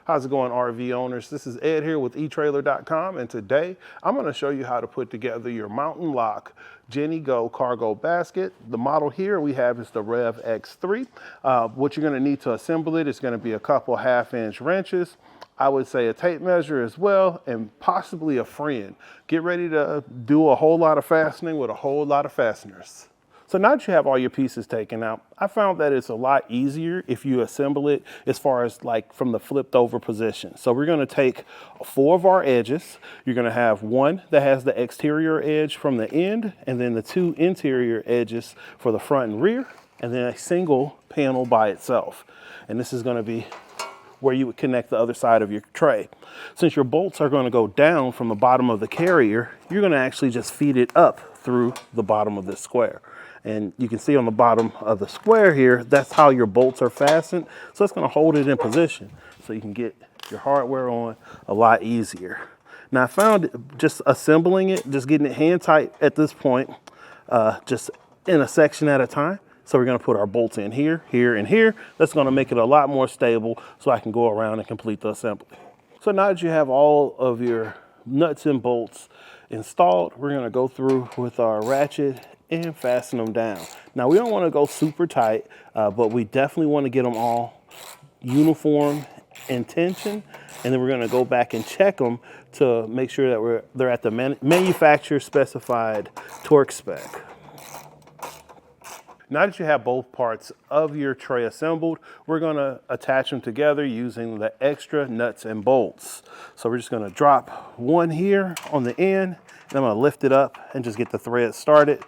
How's it going, RV owners? This is Ed here with etrailer.com, and today I'm going to show you how to put together your Mount-n-Lock GennyGo Cargo Basket. The model here we have is the Rev X3. What you're going to need to assemble it is going to be a couple 1/2-inch wrenches. I would say a tape measure as well, and possibly a friend. Get ready to do a whole lot of fastening with a whole lot of fasteners. So now that you have all your pieces taken out, I found that it's a lot easier if you assemble it as far as like from the flipped over position. So we're going to take 4 of our edges. You're going to have one that has the exterior edge from the end, and then the 2 interior edges for the front and rear, and then a single panel by itself. And this is going to be where you would connect the other side of your tray. Since your bolts are going to go down from the bottom of the carrier, you're going to actually just feed it up through the bottom of this square. And you can see on the bottom of the square here, that's how your bolts are fastened. So it's going to hold it in position so you can get your hardware on a lot easier. Now I found just assembling it, just getting it hand tight at this point, just in a section at a time. So we're going to put our bolts in here, here, and here. That's going to make it a lot more stable so I can go around and complete the assembly. So now that you have all of your nuts and bolts installed, we're going to go through with our ratchet and fasten them down. Now we don't want to go super tight, but we definitely want to get them all uniform in tension, and then we're going to go back and check them to make sure that they're at the manufacturer specified torque spec. Now that you have both parts of your tray assembled, we're going to attach them together using the extra nuts and bolts. So we're just going to drop one here on the end, and I'm going to lift it up and just get the thread started.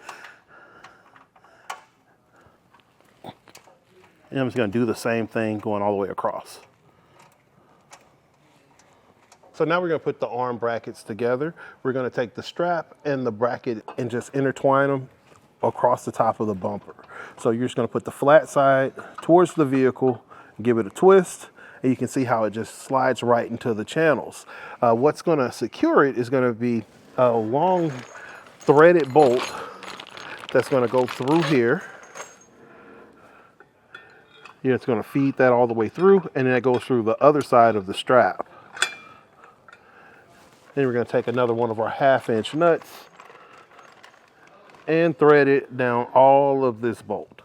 And I'm just going to do the same thing going all the way across. So now we're going to put the arm brackets together. We're going to take the strap and the bracket and just intertwine them across the top of the bumper. So you're just going to put the flat side towards the vehicle, give it a twist, and you can see how it just slides right into the channels. What's going to secure it is going to be a long threaded bolt that's going to go through here. It's going to feed that all the way through, and then it goes through the other side of the strap. Then we're going to take another one of our 1/2-inch nuts and thread it down all of this bolt.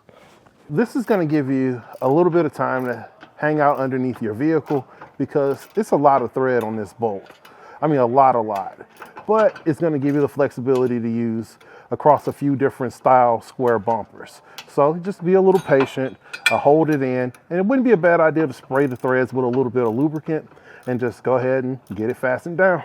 This is going to give you a little bit of time to hang out underneath your vehicle because it's a lot of thread on this bolt. I mean, a lot. But it's going to give you the flexibility to use across a few different style square bumpers. So just be a little patient, hold it in, and it wouldn't be a bad idea to spray the threads with a little bit of lubricant and just go ahead and get it fastened down.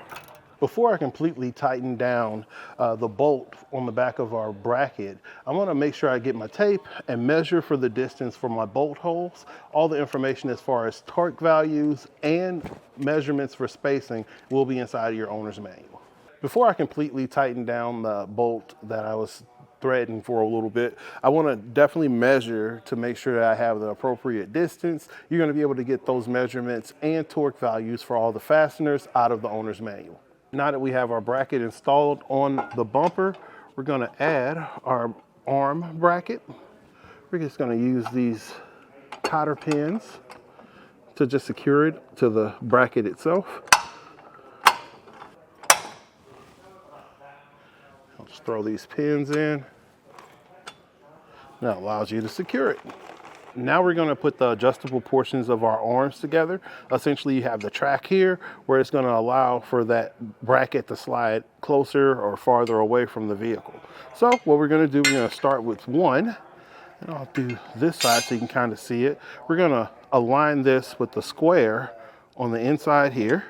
Before I completely tighten down the bolt on the back of our bracket, I want to make sure I get my tape and measure for the distance for my bolt holes. All the information as far as torque values and measurements for spacing will be inside of your owner's manual. Before I completely tighten down the bolt that I was threading for a little bit, I want to definitely measure to make sure that I have the appropriate distance. You're going to be able to get those measurements and torque values for all the fasteners out of the owner's manual. Now that we have our bracket installed on the bumper, we're going to add our arm bracket. We're just going to use these cotter pins to just secure it to the bracket itself. I'll just throw these pins in. That allows you to secure it. Now we're going to put the adjustable portions of our arms together. Essentially, you have the track here where it's going to allow for that bracket to slide closer or farther away from the vehicle. So what we're going to do, we're going to start with one, and I'll do this side so you can kind of see it. We're going to align this with the square on the inside here,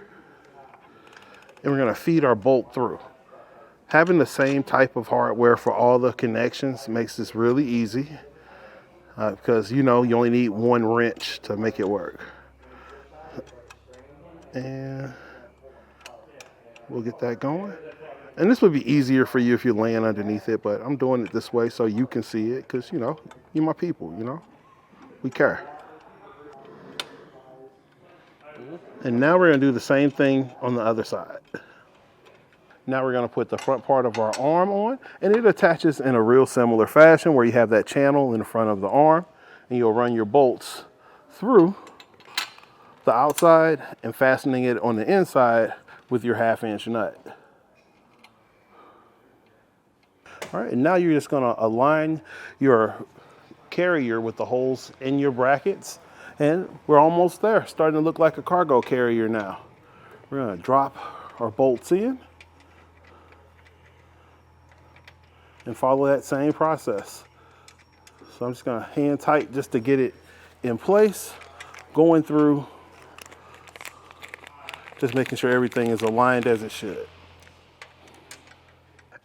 and we're going to feed our bolt through. Having the same type of hardware for all the connections makes this really easy. Because you only need one wrench to make it work. And we'll get that going. And this would be easier for you if you're laying underneath it, but I'm doing it this way so you can see it because, you're my people, we care. And now we're going to do the same thing on the other side. Now we're going to put the front part of our arm on, and it attaches in a real similar fashion where you have that channel in the front of the arm, and you'll run your bolts through the outside and fastening it on the inside with your 1/2" nut. All right, and now you're just gonna align your carrier with the holes in your brackets, and we're almost there, starting to look like a cargo carrier now. We're gonna drop our bolts in and follow that same process. So I'm just gonna hand tight just to get it in place, going through, just making sure everything is aligned as it should.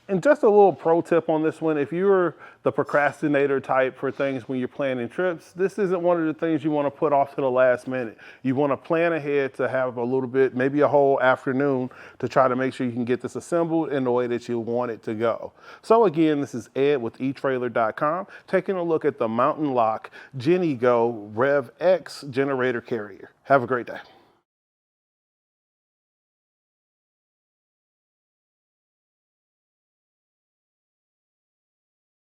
And just a little pro tip on this one, if you're the procrastinator type for things when you're planning trips, this isn't one of the things you want to put off to the last minute. You want to plan ahead to have a little bit, maybe a whole afternoon, to try to make sure you can get this assembled in the way that you want it to go. So again, this is Ed with etrailer.com, taking a look at the Mount-n-Lock GennyGo Rev X generator carrier. Have a great day.